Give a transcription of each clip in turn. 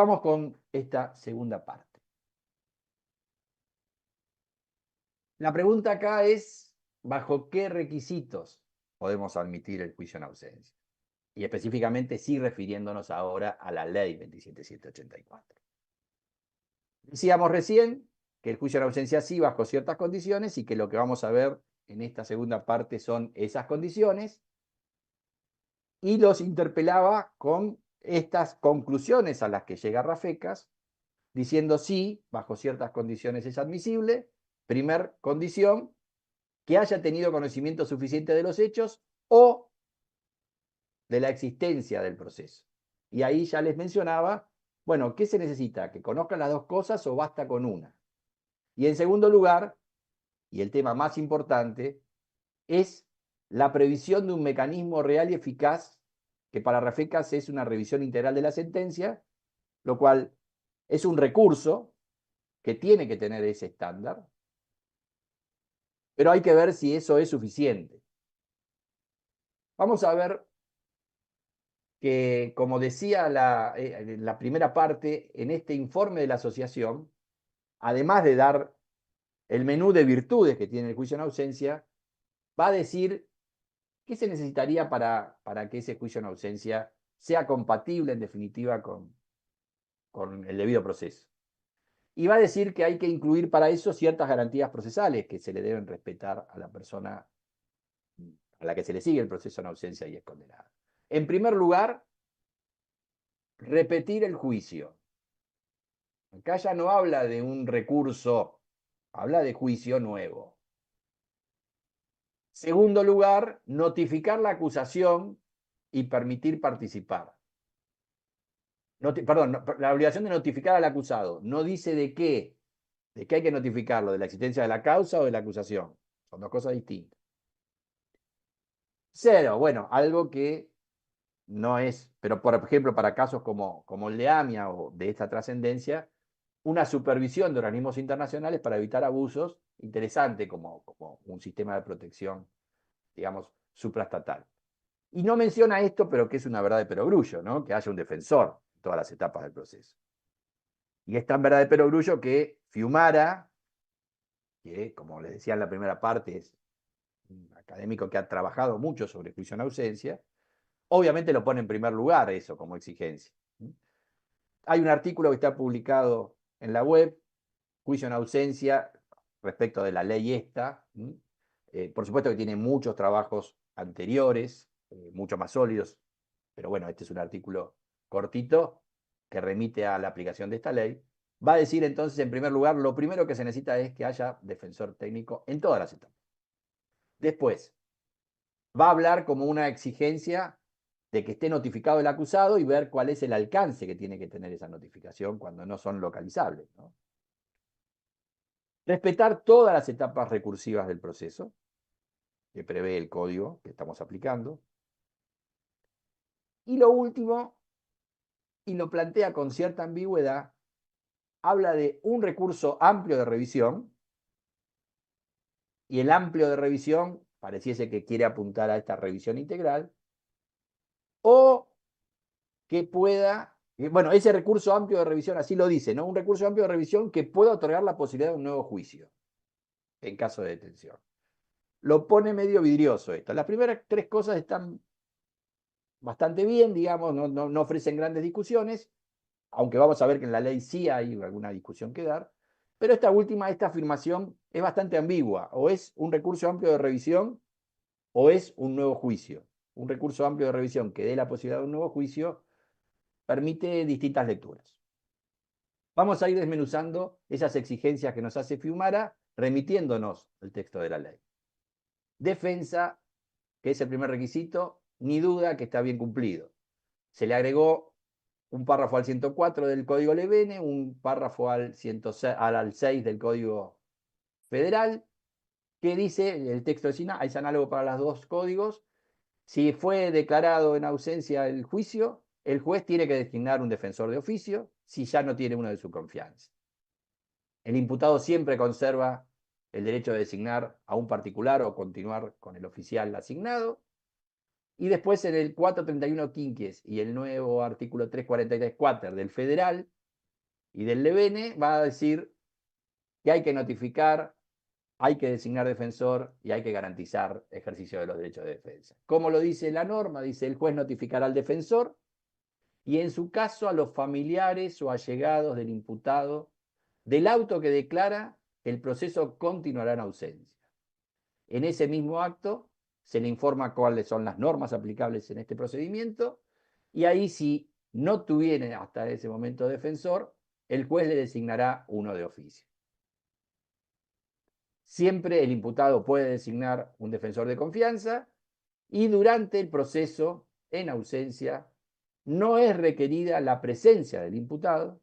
Vamos con esta segunda parte. La pregunta acá es, ¿bajo qué requisitos podemos admitir el juicio en ausencia? Y específicamente sí refiriéndonos ahora a la ley 27784. Decíamos recién que el juicio en ausencia sí bajo ciertas condiciones y que lo que vamos a ver en esta segunda parte son esas condiciones, y los interpelaba con estas conclusiones a las que llega Rafecas, diciendo sí, bajo ciertas condiciones es admisible. Primer condición, que haya tenido conocimiento suficiente de los hechos o de la existencia del proceso. Y ahí ya les mencionaba, bueno, ¿qué se necesita? ¿Que conozcan las dos cosas o basta con una? Y en segundo lugar, y el tema más importante, es la previsión de un mecanismo real y eficaz, que para Rafecas es una revisión integral de la sentencia, lo cual es un recurso que tiene que tener ese estándar, pero hay que ver si eso es suficiente. Vamos a ver que, como decía la primera parte, en este informe de la asociación, además de dar el menú de virtudes que tiene el juicio en ausencia, va a decir qué se necesitaría para que ese juicio en ausencia sea compatible, en definitiva, con el debido proceso. Y va a decir que hay que incluir para eso ciertas garantías procesales que se le deben respetar a la persona a la que se le sigue el proceso en ausencia y es condenada. En primer lugar, repetir el juicio. Acá ya no habla de un recurso, habla de juicio nuevo. Segundo lugar, notificar la acusación y permitir participar. Perdón, la obligación de notificar al acusado. No dice de qué hay que notificarlo, de la existencia de la causa o de la acusación. Son dos cosas distintas. Cero, bueno, algo que no es, pero por ejemplo, para casos como el de AMIA o de esta trascendencia, una supervisión de organismos internacionales para evitar abusos, interesante como un sistema de protección, digamos, supraestatal. Y no menciona esto, pero que es una verdad de perogrullo, ¿no? Que haya un defensor en todas las etapas del proceso. Y es tan verdad de perogrullo que Fiumara, que como les decía en la primera parte, es un académico que ha trabajado mucho sobre juicio en ausencia, obviamente lo pone en primer lugar eso como exigencia. Hay un artículo que está publicado en la web, juicio en ausencia, respecto de la ley esta. Por supuesto que tiene muchos trabajos anteriores, mucho más sólidos, pero bueno, este es un artículo cortito que remite a la aplicación de esta ley. Va a decir entonces, en primer lugar, lo primero que se necesita es que haya defensor técnico en todas las etapas. Después, va a hablar como una exigencia de que esté notificado el acusado y ver cuál es el alcance que tiene que tener esa notificación cuando no son localizables, ¿no? Respetar todas las etapas recursivas del proceso que prevé el código que estamos aplicando. Y lo último, y lo plantea con cierta ambigüedad, habla de un recurso amplio de revisión, y el amplio de revisión pareciese que quiere apuntar a esta revisión integral, o que pueda, bueno, ese recurso amplio de revisión, así lo dice, ¿no? Un recurso amplio de revisión que pueda otorgar la posibilidad de un nuevo juicio en caso de detención. Lo pone medio vidrioso esto. Las primeras tres cosas están bastante bien, digamos, no ofrecen grandes discusiones, aunque vamos a ver que en la ley sí hay alguna discusión que dar, pero esta afirmación es bastante ambigua, o es un recurso amplio de revisión o es un nuevo juicio. Un recurso amplio de revisión que dé la posibilidad de un nuevo juicio permite distintas lecturas. Vamos a ir desmenuzando esas exigencias que nos hace Fiumara, remitiéndonos al texto de la ley. Defensa, que es el primer requisito, ni duda que está bien cumplido. Se le agregó un párrafo al 104 del Código Levene, un párrafo al 6 del Código Federal, que dice, el texto es análogo para los dos códigos: si fue declarado en ausencia el juicio, el juez tiene que designar un defensor de oficio si ya no tiene uno de su confianza. El imputado siempre conserva el derecho de designar a un particular o continuar con el oficial asignado. Y después en el 431 quinquies y el nuevo artículo 343 cuater del federal y del Levene va a decir que hay que notificar, hay que designar defensor y hay que garantizar ejercicio de los derechos de defensa. ¿Cómo lo dice la norma? Dice el juez notificará al defensor y en su caso a los familiares o allegados del imputado del auto que declara que el proceso continuará en ausencia. En ese mismo acto se le informa cuáles son las normas aplicables en este procedimiento y ahí si no tuviera hasta ese momento defensor, el juez le designará uno de oficio. Siempre el imputado puede designar un defensor de confianza y durante el proceso, en ausencia, no es requerida la presencia del imputado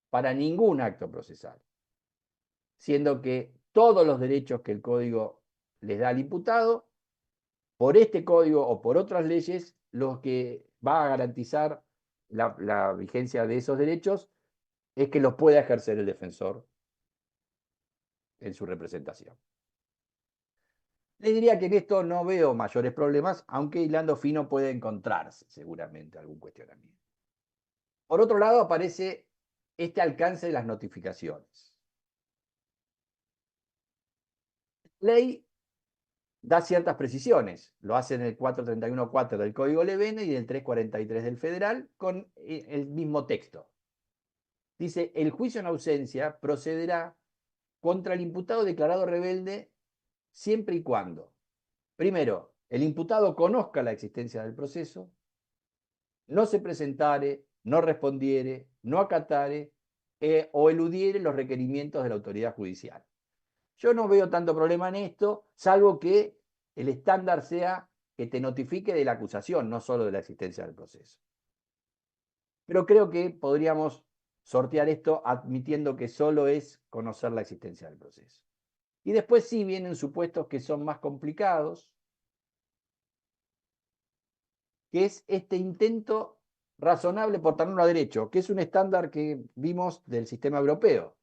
para ningún acto procesal, siendo que todos los derechos que el código les da al imputado, por este código o por otras leyes, lo que va a garantizar la vigencia de esos derechos es que los pueda ejercer el defensor en su representación. Le diría que en esto no veo mayores problemas, aunque hilando fino puede encontrarse seguramente algún cuestionamiento. Por otro lado, aparece este alcance de las notificaciones. La ley da ciertas precisiones, lo hace en el 431.4 del Código Levene y del 343 del Federal con el mismo texto. Dice, el juicio en ausencia procederá contra el imputado declarado rebelde siempre y cuando, primero, el imputado conozca la existencia del proceso, no se presentare, no respondiere, no acatare o eludiere los requerimientos de la autoridad judicial. Yo no veo tanto problema en esto, salvo que el estándar sea que te notifique de la acusación, no solo de la existencia del proceso. Pero creo que podríamos sortear esto admitiendo que solo es conocer la existencia del proceso. Y después sí vienen supuestos que son más complicados, que es este intento razonable por tenerlo a derecho, que es un estándar que vimos del sistema europeo.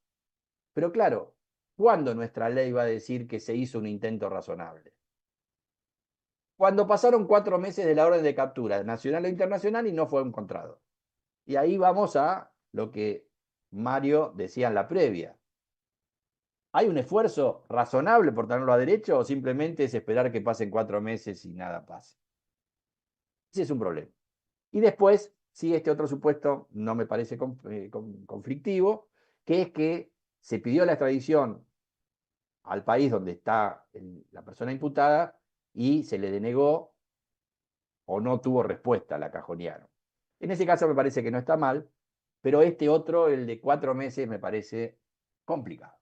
Pero claro, ¿cuándo nuestra ley va a decir que se hizo un intento razonable? Cuando pasaron 4 meses de la orden de captura, nacional o internacional, y no fue encontrado. Y ahí vamos a lo que Mario decía en la previa. ¿Hay un esfuerzo razonable por tenerlo a derecho o simplemente es esperar que pasen 4 meses y nada pase? Ese es un problema. Y después, sí, este otro supuesto no me parece conflictivo, que es que se pidió la extradición al país donde está la persona imputada y se le denegó o no tuvo respuesta, la cajonearon. En ese caso me parece que no está mal, pero este otro, el de 4 meses, me parece complicado.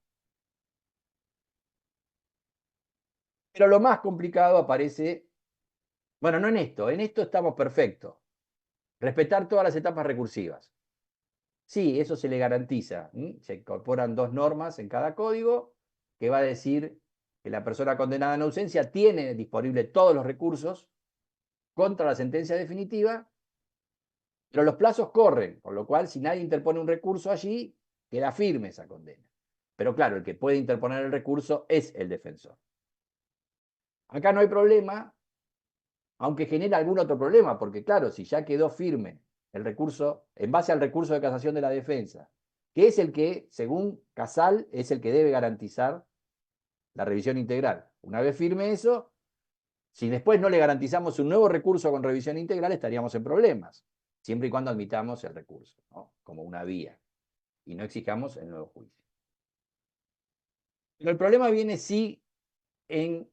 Pero lo más complicado aparece, bueno, no en esto estamos perfectos. Respetar todas las etapas recursivas. Sí, eso se le garantiza. Se incorporan 2 normas en cada código que va a decir que la persona condenada en ausencia tiene disponible todos los recursos contra la sentencia definitiva, pero los plazos corren, con lo cual si nadie interpone un recurso allí, queda firme esa condena. Pero claro, el que puede interponer el recurso es el defensor. Acá no hay problema, aunque genera algún otro problema, porque claro, si ya quedó firme el recurso, en base al recurso de casación de la defensa, que es el que, según Casal, es el que debe garantizar la revisión integral. Una vez firme eso, si después no le garantizamos un nuevo recurso con revisión integral, estaríamos en problemas, siempre y cuando admitamos el recurso, ¿no? Como una vía, y no exijamos el nuevo juicio. Pero el problema viene sí en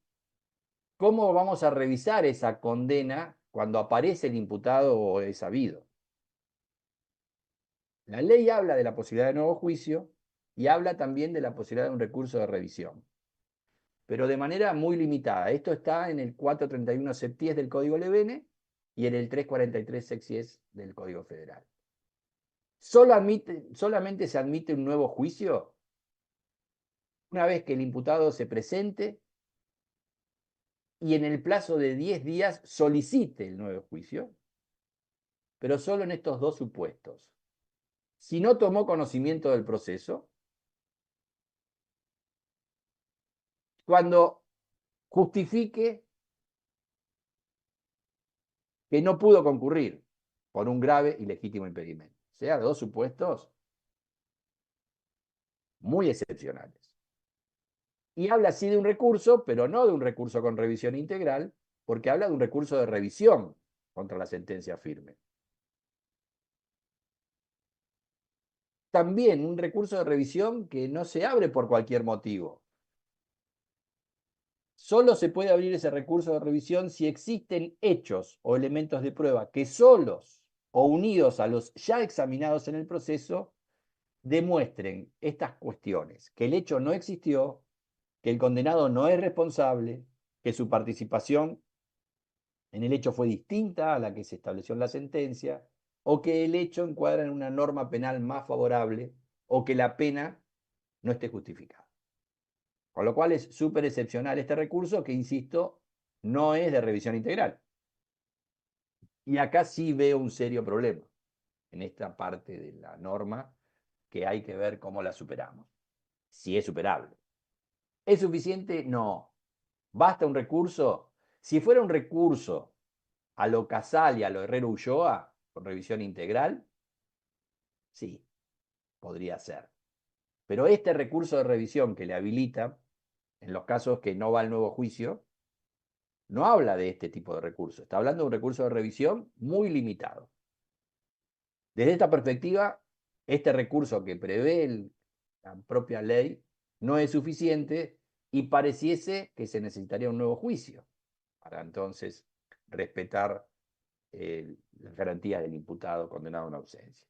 cómo vamos a revisar esa condena cuando aparece el imputado o es habido. La ley habla de la posibilidad de nuevo juicio y habla también de la posibilidad de un recurso de revisión, pero de manera muy limitada. Esto está en el 431 septies del Código Levene y en el 343 sexies del Código Federal. Solamente se admite un nuevo juicio una vez que el imputado se presente y en el plazo de 10 días solicite el nuevo juicio, pero solo en estos 2 supuestos. Si no tomó conocimiento del proceso, cuando justifique que no pudo concurrir por un grave y legítimo impedimento. O sea, dos supuestos muy excepcionales. Y habla así de un recurso, pero no de un recurso con revisión integral, porque habla de un recurso de revisión contra la sentencia firme. También un recurso de revisión que no se abre por cualquier motivo. Solo se puede abrir ese recurso de revisión si existen hechos o elementos de prueba que solos o unidos a los ya examinados en el proceso demuestren estas cuestiones: que el hecho no existió, que el condenado no es responsable, que su participación en el hecho fue distinta a la que se estableció en la sentencia, o que el hecho encuadra en una norma penal más favorable, o que la pena no esté justificada. Con lo cual es súper excepcional este recurso que, insisto, no es de revisión integral. Y acá sí veo un serio problema en esta parte de la norma, que hay que ver cómo la superamos, si es superable. ¿Es suficiente? No. ¿Basta un recurso? Si fuera un recurso a lo Casal y a lo Herrero Ulloa, con revisión integral, sí, podría ser. Pero este recurso de revisión que le habilita, en los casos que no va al nuevo juicio, no habla de este tipo de recurso. Está hablando de un recurso de revisión muy limitado. Desde esta perspectiva, este recurso que prevé la propia ley no es suficiente y pareciese que se necesitaría un nuevo juicio para entonces respetar las garantías del imputado condenado a una ausencia.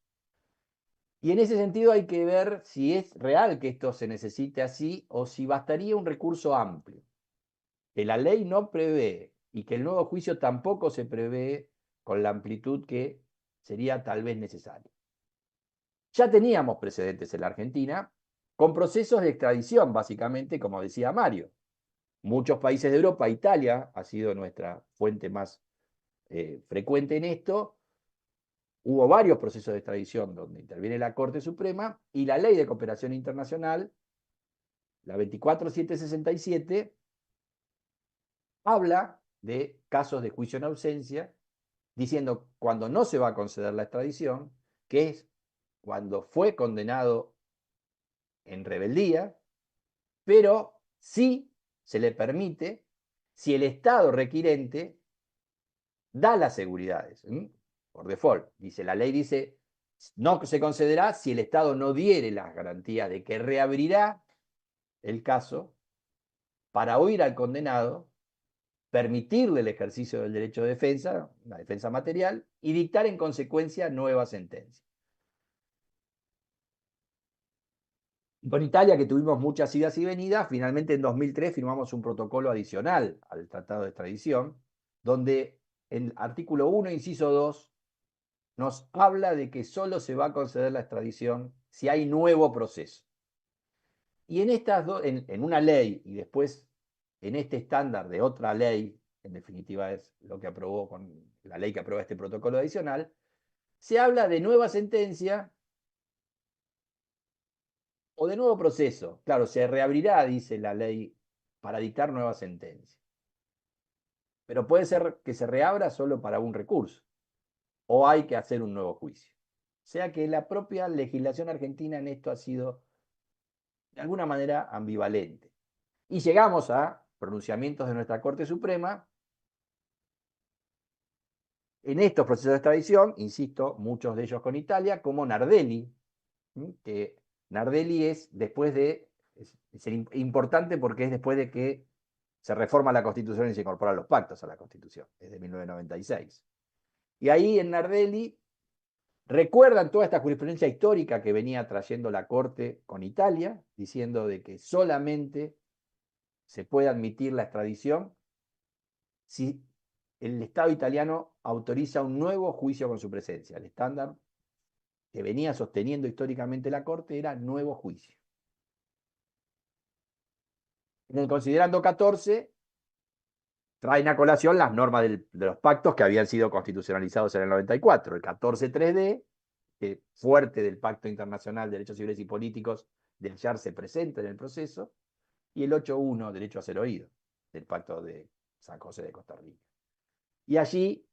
Y en ese sentido hay que ver si es real que esto se necesite así o si bastaría un recurso amplio, que la ley no prevé y que el nuevo juicio tampoco se prevé con la amplitud que sería tal vez necesaria. Ya teníamos precedentes en la Argentina con procesos de extradición, básicamente, como decía Mario. Muchos países de Europa, Italia ha sido nuestra fuente más frecuente en esto. Hubo varios procesos de extradición donde interviene la Corte Suprema, y la Ley de Cooperación Internacional, la 24767, habla de casos de juicio en ausencia, diciendo cuando no se va a conceder la extradición, que es cuando fue condenado en rebeldía, pero sí se le permite si el Estado requirente da las seguridades, por default. Dice, la ley dice, no se concederá si el Estado no diere las garantías de que reabrirá el caso para oír al condenado, permitirle el ejercicio del derecho de defensa, la defensa material, y dictar en consecuencia nueva sentencia. Con Italia, que tuvimos muchas idas y venidas, finalmente en 2003 firmamos un protocolo adicional al Tratado de Extradición, donde el artículo 1, inciso 2, nos habla de que solo se va a conceder la extradición si hay nuevo proceso. Y en estas dos, en una ley y después en este estándar de otra ley, en definitiva es lo que aprobó con la ley que aprueba este protocolo adicional, se habla de nueva sentencia o de nuevo proceso. Claro, se reabrirá, dice la ley, para dictar nueva sentencia. Pero puede ser que se reabra solo para un recurso, o hay que hacer un nuevo juicio. O sea que la propia legislación argentina en esto ha sido de alguna manera ambivalente. Y llegamos a pronunciamientos de nuestra Corte Suprema en estos procesos de extradición, insisto, muchos de ellos con Italia, como Nardelli, que Nardelli es después de, es importante porque es después de que se reforma la Constitución y se incorporan los pactos a la Constitución, es de 1996. Y ahí en Nardelli recuerdan toda esta jurisprudencia histórica que venía trayendo la Corte con Italia, diciendo de que solamente se puede admitir la extradición si el Estado italiano autoriza un nuevo juicio con su presencia. El estándar que venía sosteniendo históricamente la Corte era nuevo juicio. En el considerando 14, traen a colación las normas de los pactos que habían sido constitucionalizados en el 94. El 14.3d, fuerte del Pacto Internacional de Derechos Civiles y Políticos de hallarse presente en el proceso, y el 8.1, derecho a ser oído, del Pacto de San José de Costa Rica. Y allí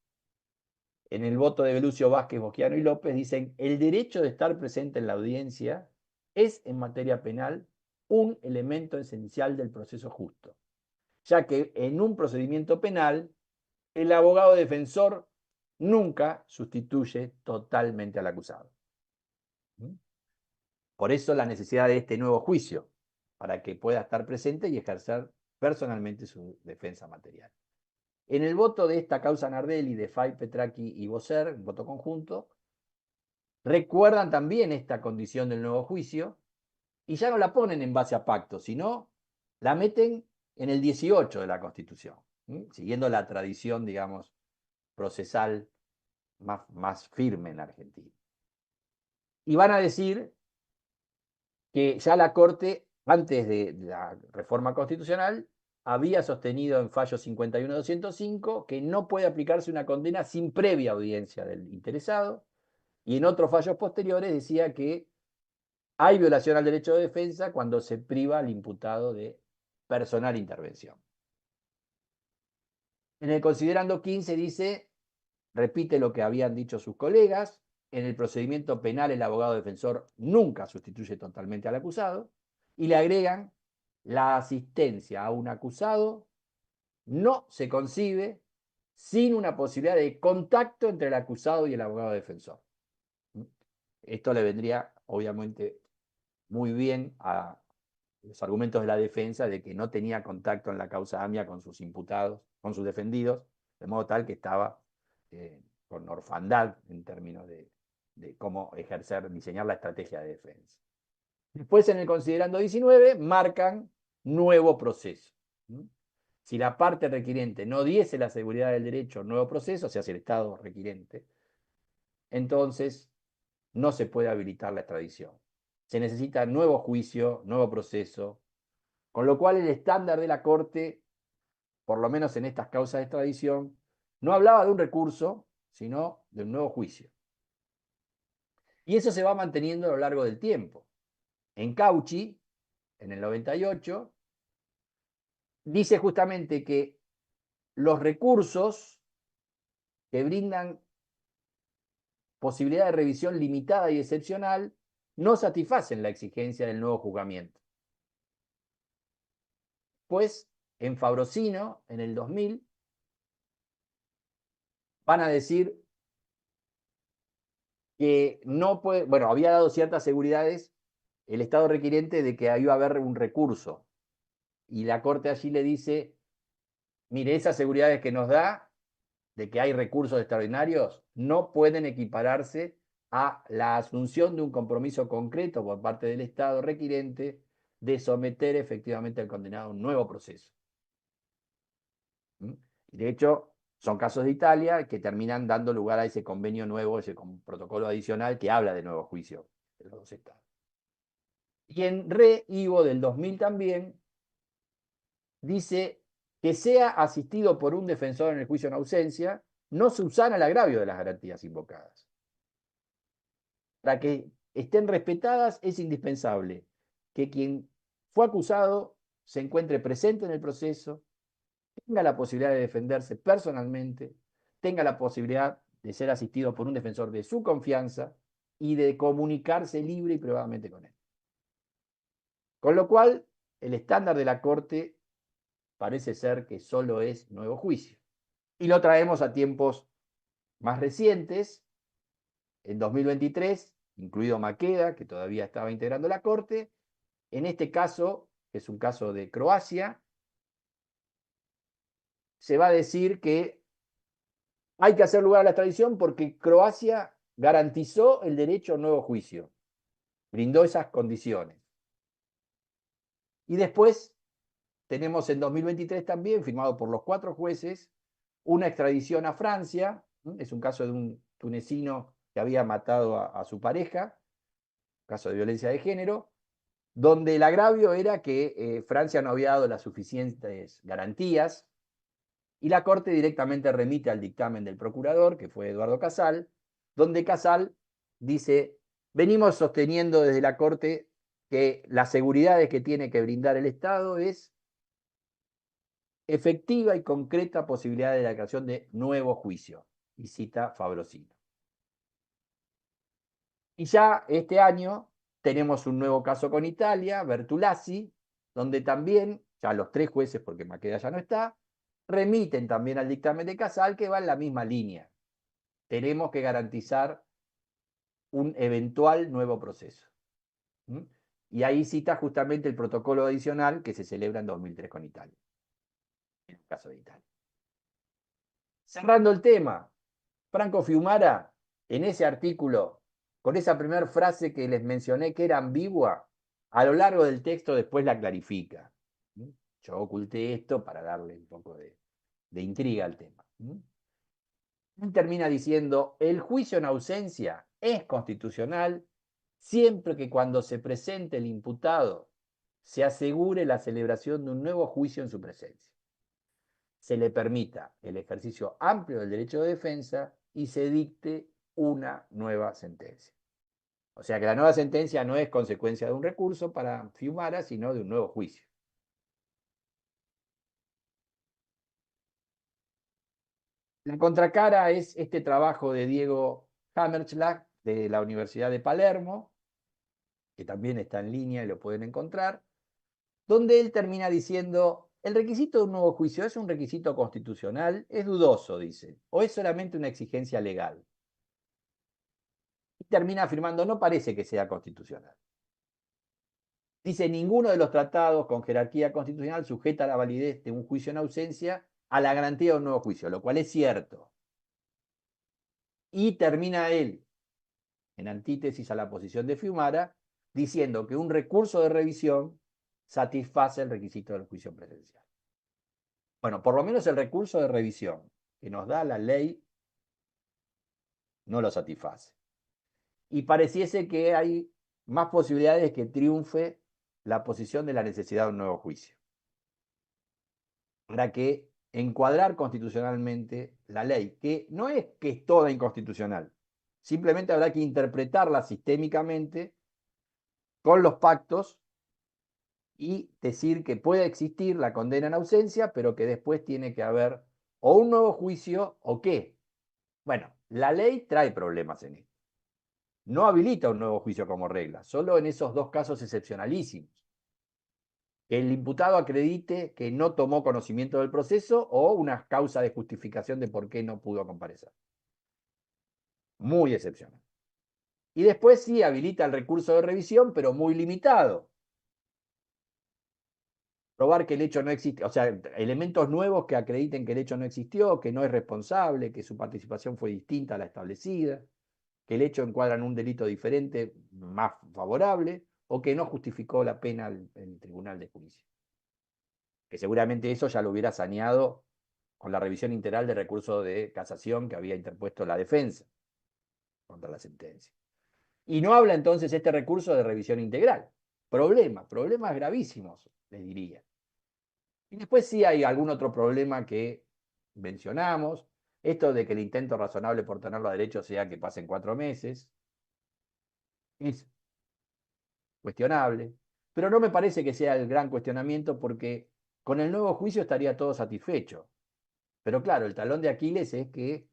en el voto de Belucio, Vázquez, Bosquiano y López, dicen: el derecho de estar presente en la audiencia es, en materia penal, un elemento esencial del proceso justo, ya que en un procedimiento penal el abogado defensor nunca sustituye totalmente al acusado. Por eso la necesidad de este nuevo juicio, para que pueda estar presente y ejercer personalmente su defensa material. En el voto de esta causa Nardelli, de Fay, Petracchi y Bosser, voto conjunto, recuerdan también esta condición del nuevo juicio y ya no la ponen en base a pacto, sino la meten en el 18 de la Constitución, siguiendo la tradición, digamos, procesal más firme en Argentina. Y van a decir que ya la Corte, antes de la reforma constitucional, había sostenido en fallo 51.205 que no puede aplicarse una condena sin previa audiencia del interesado, y en otros fallos posteriores decía que hay violación al derecho de defensa cuando se priva al imputado de personal intervención. En el considerando 15 dice, repite lo que habían dicho sus colegas: en el procedimiento penal el abogado defensor nunca sustituye totalmente al acusado, y le agregan: la asistencia a un acusado no se concibe sin una posibilidad de contacto entre el acusado y el abogado defensor. Esto le vendría, obviamente, muy bien a los argumentos de la defensa de que no tenía contacto en la causa AMIA con sus imputados, con sus defendidos, de modo tal que estaba con orfandad en términos de cómo ejercer, diseñar la estrategia de defensa. Después, en el considerando 19, marcan nuevo proceso. Si la parte requiriente no diese la seguridad del derecho a nuevo proceso, o sea, si el Estado requiriente, entonces no se puede habilitar la extradición. Se necesita nuevo juicio, nuevo proceso, con lo cual el estándar de la Corte, por lo menos en estas causas de extradición, no hablaba de un recurso, sino de un nuevo juicio. Y eso se va manteniendo a lo largo del tiempo. En Cauchy, en el 98, dice justamente que los recursos que brindan posibilidad de revisión limitada y excepcional no satisfacen la exigencia del nuevo juzgamiento. Pues en Fabrosino, en el 2000, van a decir que no puede, bueno, había dado ciertas seguridades el Estado requiriente de que iba a haber un recurso. Y la Corte allí le dice: mire, esas seguridades que nos da de que hay recursos extraordinarios no pueden equipararse a la asunción de un compromiso concreto por parte del Estado requiriente de someter efectivamente al condenado a un nuevo proceso. De hecho, son casos de Italia que terminan dando lugar a ese convenio nuevo, ese protocolo adicional que habla de nuevo juicio de los dos estados. Y en Re Ivo del 2000 también dice que sea asistido por un defensor en el juicio en ausencia no subsana el agravio de las garantías invocadas. Para que estén respetadas es indispensable que quien fue acusado se encuentre presente en el proceso, tenga la posibilidad de defenderse personalmente, tenga la posibilidad de ser asistido por un defensor de su confianza y de comunicarse libre y privadamente con él. Con lo cual, el estándar de la Corte parece ser que solo es nuevo juicio. Y lo traemos a tiempos más recientes, en 2023, incluido Maqueda, que todavía estaba integrando la Corte. En este caso, que es un caso de Croacia, se va a decir que hay que hacer lugar a la extradición porque Croacia garantizó el derecho a un nuevo juicio, brindó esas condiciones. Y después tenemos en 2023 también, firmado por los 4 jueces, una extradición a Francia. Es un caso de un tunecino que había matado a su pareja, caso de violencia de género, donde el agravio era que Francia no había dado las suficientes garantías, y la Corte directamente remite al dictamen del procurador, que fue Eduardo Casal, donde Casal dice: venimos sosteniendo desde la Corte que las seguridades que tiene que brindar el Estado es efectiva y concreta posibilidad de la creación de nuevo juicio. y cita Fabrosino. Y ya este año tenemos un nuevo caso con Italia, Bertolazzi, donde también, ya los 3 jueces, porque Maqueda ya no está, remiten también al dictamen de Casal que va en la misma línea. Tenemos que garantizar un eventual nuevo proceso. ¿Mm? Y ahí cita justamente el protocolo adicional que se celebra en 2003 con Italia, en el caso de Italia. Cerrando el tema, Franco Fiumara, en ese artículo, con esa primera frase que les mencioné que era ambigua, a lo largo del texto después la clarifica. Yo oculté esto para darle un poco de intriga al tema. Él termina diciendo, el juicio en ausencia es constitucional siempre que cuando se presente el imputado se asegure la celebración de un nuevo juicio en su presencia, se le permita el ejercicio amplio del derecho de defensa y se dicte una nueva sentencia. O sea que la nueva sentencia no es consecuencia de un recurso para Fiumara, sino de un nuevo juicio. La contracara es este trabajo de Diego Hammerschlag de la Universidad de Palermo, que también está en línea y lo pueden encontrar, donde él termina diciendo, el requisito de un nuevo juicio es un requisito constitucional, es dudoso, dice, o es solamente una exigencia legal. Y termina afirmando, no parece que sea constitucional. Dice, ninguno de los tratados con jerarquía constitucional sujeta la validez de un juicio en ausencia a la garantía de un nuevo juicio, lo cual es cierto. Y termina él, en antítesis a la posición de Fiumara, diciendo que un recurso de revisión satisface el requisito del juicio presencial. Bueno, por lo menos el recurso de revisión que nos da la ley no lo satisface. Y pareciese que hay más posibilidades de que triunfe la posición de la necesidad de un nuevo juicio. Para que encuadrar constitucionalmente la ley, que no es que es toda inconstitucional, simplemente habrá que interpretarla sistémicamente con los pactos y decir que puede existir la condena en ausencia, pero que después tiene que haber o un nuevo juicio o qué. Bueno, la ley trae problemas en esto. No habilita un nuevo juicio como regla, solo en esos 2 casos excepcionalísimos. Que el imputado acredite que no tomó conocimiento del proceso o una causa de justificación de por qué no pudo comparecer. Muy excepcional. Y después sí habilita el recurso de revisión, pero muy limitado. Probar que el hecho no existe, o sea, elementos nuevos que acrediten que el hecho no existió, que no es responsable, que su participación fue distinta a la establecida, que el hecho encuadra en un delito diferente, más favorable, o que no justificó la pena en el tribunal de juicio. Que seguramente eso ya lo hubiera saneado con la revisión integral de recurso de casación que había interpuesto la defensa contra la sentencia. Y no habla entonces este recurso de revisión integral. Problemas gravísimos, les diría. Y después sí hay algún otro problema que mencionamos, esto de que el intento razonable por tenerlo a derecho sea que pasen 4 meses, es cuestionable, pero no me parece que sea el gran cuestionamiento porque con el nuevo juicio estaría todo satisfecho. Pero claro, el talón de Aquiles es que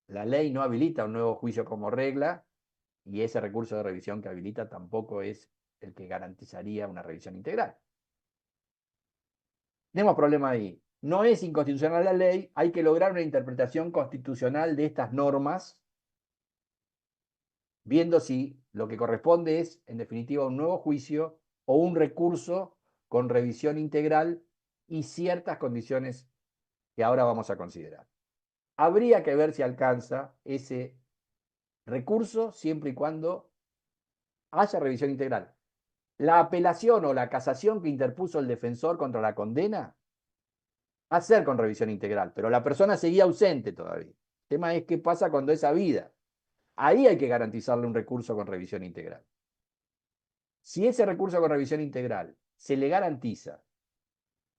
la ley no habilita un nuevo juicio como regla y ese recurso de revisión que habilita tampoco es el que garantizaría una revisión integral. Tenemos problema ahí. No es inconstitucional la ley, hay que lograr una interpretación constitucional de estas normas, viendo si lo que corresponde es, en definitiva, un nuevo juicio o un recurso con revisión integral y ciertas condiciones que ahora vamos a considerar. Habría que ver si alcanza ese recurso siempre y cuando haya revisión integral. La apelación o la casación que interpuso el defensor contra la condena va a ser con revisión integral, pero la persona seguía ausente todavía. El tema es qué pasa cuando es habida. Ahí hay que garantizarle un recurso con revisión integral. Si ese recurso con revisión integral se le garantiza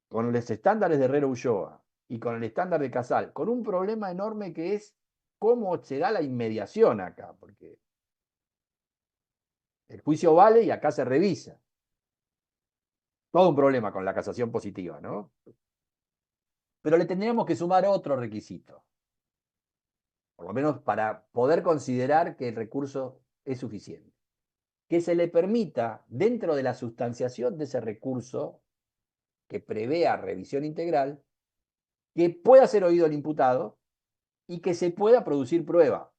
con los estándares de Herrera Ulloa y con el estándar de Casal, con un problema enorme que es cómo se da la inmediación acá, porque el juicio vale y acá se revisa. Todo un problema con la casación positiva, ¿no? Pero le tendríamos que sumar otro requisito. por lo menos para poder considerar que el recurso es suficiente. Que se le permita, dentro de la sustanciación de ese recurso que prevea revisión integral, que pueda ser oído el imputado y que se pueda producir prueba.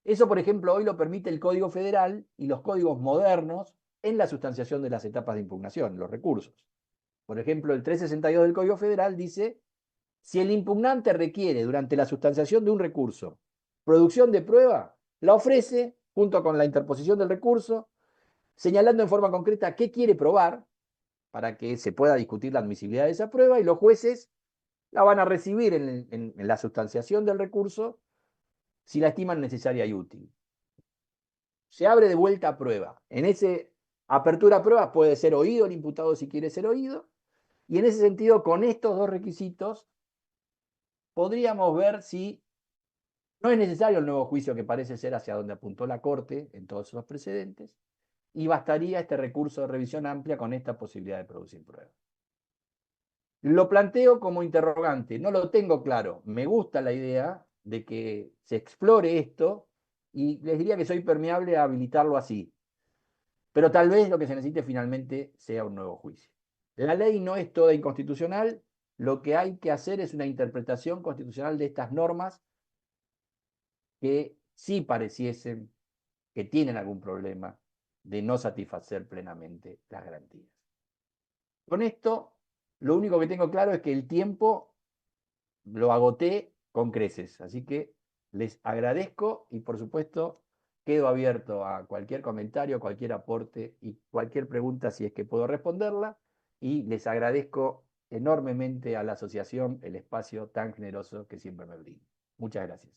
Eso, por ejemplo, hoy lo permite el Código Federal y los códigos modernos en la sustanciación de las etapas de impugnación, los recursos. Por ejemplo, el 362 del Código Federal dice, si el impugnante requiere durante la sustanciación de un recurso producción de prueba, la ofrece junto con la interposición del recurso, señalando en forma concreta qué quiere probar para que se pueda discutir la admisibilidad de esa prueba y los jueces la van a recibir en la sustanciación del recurso si la estiman necesaria y útil. Se abre de vuelta a prueba. En ese apertura a prueba puede ser oído el imputado si quiere ser oído, y en ese sentido, con estos dos requisitos, podríamos ver si no es necesario el nuevo juicio que parece ser hacia donde apuntó la Corte en todos esos precedentes, y bastaría este recurso de revisión amplia con esta posibilidad de producir pruebas. Lo planteo como interrogante, no lo tengo claro. Me gusta la idea de que se explore esto y les diría que soy permeable a habilitarlo así. Pero tal vez lo que se necesite finalmente sea un nuevo juicio. La ley no es toda inconstitucional, lo que hay que hacer es una interpretación constitucional de estas normas que sí pareciesen que tienen algún problema de no satisfacer plenamente las garantías. Con esto, lo único que tengo claro es que el tiempo lo agoté con creces, así que les agradezco y por supuesto quedo abierto a cualquier comentario, cualquier aporte y cualquier pregunta si es que puedo responderla y les agradezco enormemente a la asociación el espacio tan generoso que siempre me brinda. Muchas gracias.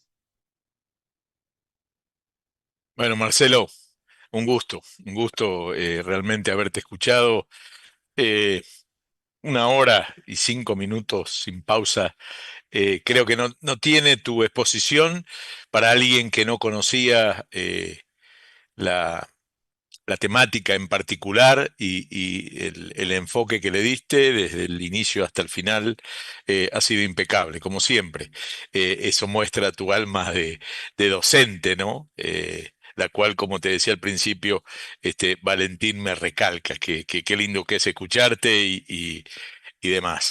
Bueno, Marcelo, un gusto realmente haberte escuchado. Eh, 1 hora y 5 minutos sin pausa. Creo que no tiene tu exposición para alguien que no conocía la, la temática en particular y el enfoque que le diste desde el inicio hasta el final ha sido impecable, como siempre. Eso muestra tu alma de docente, ¿no? La cual, como te decía al principio, Valentín me recalca, que qué lindo que es escucharte y demás.